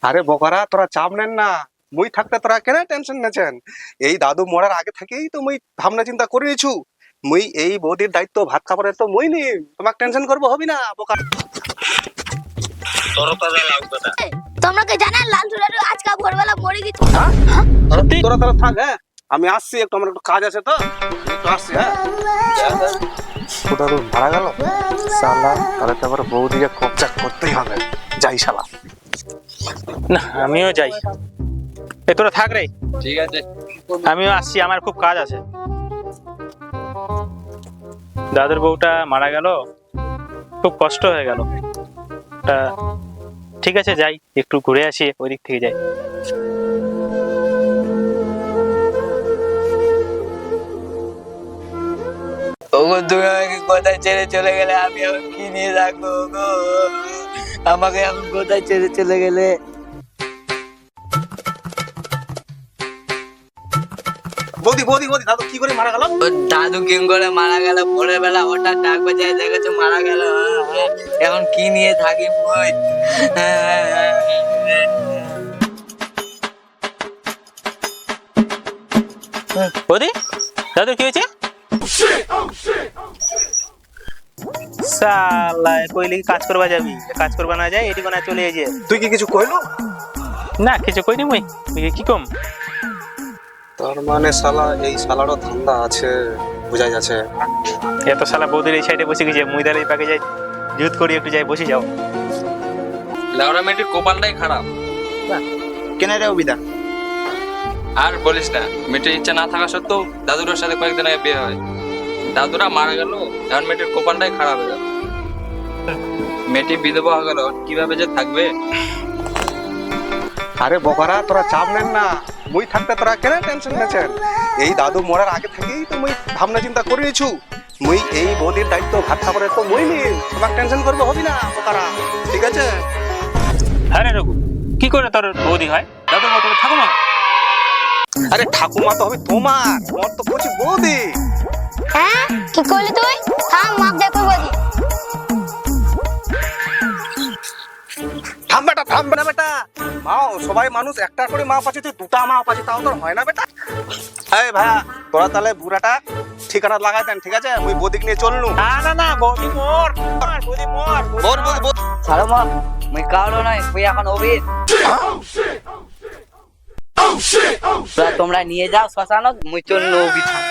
আরে বোকারা, তোরা চাপ নেন না। মুই থাকতে তোরা কেন টেনশন নেছেন? এই দাদু মরার আগে থেকেই তো মুই ভাবনা চিন্তা করে নিছু। মুই এই বৌদির দায়িত্ব ভাত খাবারের তো মুই নি, তোমাকে টেনশন করবো হবি না বোকা। তোমরা কি জানেন লালটু লালটু আজকে ভোরবেলা মরে গেছে? সত্যি? তোরা তাহলে থাক, হ্যাঁ আমি আসছি, একটু আমার একটু কাজ আছে তো, একটু আসছি। হ্যাঁ ওটা তো মারা গেল শালা, তাহলে তো আবার বৌদিকে কবজা করতেই হবে। যাই শালা। না আমিও যাই। এ তোরা থাক রে, ঠিক আছে। আমিও আসছি, আমার খুব কাজ আছে। দাদুর বউটা মারা গেল, খুব কষ্ট হয়ে গেল। তা ঠিক আছে, যাই একটু ঘুরে আসি, ওই দিক থেকে যাই। ওগো তুমি আমাকে কোথায় ছেড়ে চলে গেলে, আমি এখন কি নিয়ে রাখবো গো? আমাকে এখন কোথায় ছেড়ে চলে গেলে? বৌদি বৌদি বৌদি, দাদু কি করে মারা গেল? ও দাদু কিং করে মারা গেল ভোরের বেলা, হঠাৎ ডাক বাজায় দেখেছো মারা গেল। এখন কি নিয়ে থাকি মই? বৌদি, দাদুর কি হয়েছে? শালা কইলে কি কাজ করবা যাবি? কাজ করবা না যায়, এটি কোনা চলে এসে। তুই কি কিছু কইলো? না কিছু কইনি মুই, কি কম? তার মানে শালা এই শালারও ধান্দা আছে, বুঝাই যাচ্ছে। এত শালা বৌদির এই সাইডে বসে গেছে, মুই তাহলে এই পাকে যাই, জুত করি একটু যাই, বসে যাও। লাউড়া মেয়েটির কপালটাই খারাপ। কেন রে অবিদা? আর বলিস না, মেয়েটির ইচ্ছা না থাকা সত্ত্বেও দাদুর সাথে কয়েকদিন আগে বিয়ে হয়। দাদুরা মারা গেল, এখন মেয়েটির কপালটাই খারাপ হয়ে গেল। মেয়েটি বিধবা হয়ে গেল, কিভাবে যে থাকবে? আরে বোকারা, তোরা চাপ নেন না। মুই থাকতে তোরা কেন টেনশন নেছেন? এই দাদু মরার আগে থেকেই তো মুই ভাবনা চিন্তা করে নিছু। মুই এই বৌদির দায়িত্ব ভাত খাবারের তো মুই নি, তোমাকে টেনশন করবো হবি না বোকারা, ঠিক আছে? হ্যাঁ রে রঘু, কি করে তোর বৌদি হয়? দাদুর মতো ঠাকুমা? আরে ঠাকুমা তো হবে তোমার, মোর তো বলছি বৌদি। হ্যাঁ কি করলি তুই? থাম, মাপ দেখো বলি। থাম বেটা, থাম না বেটা। মাও সবাই মানুষ, একটা করে মা পাচ্ছে, তুই দুটা মা পাচ্ছে, তাও তোর হয় না বেটা। এই ভাইয়া, তোরা তাহলে বুড়াটা ঠিকানা লাগাই দেন, ঠিক আছে? মুই বৌদিকে নিয়ে চলনু। না না না, বৌদি মোর, বৌদি মোর। Bore bore bore. ছাড়ো মা, মুই কাউলো নাই, মুই এখন অভির। তোমরা নিয়ে যাও শ্মশানত, মুই চল অভি থাক।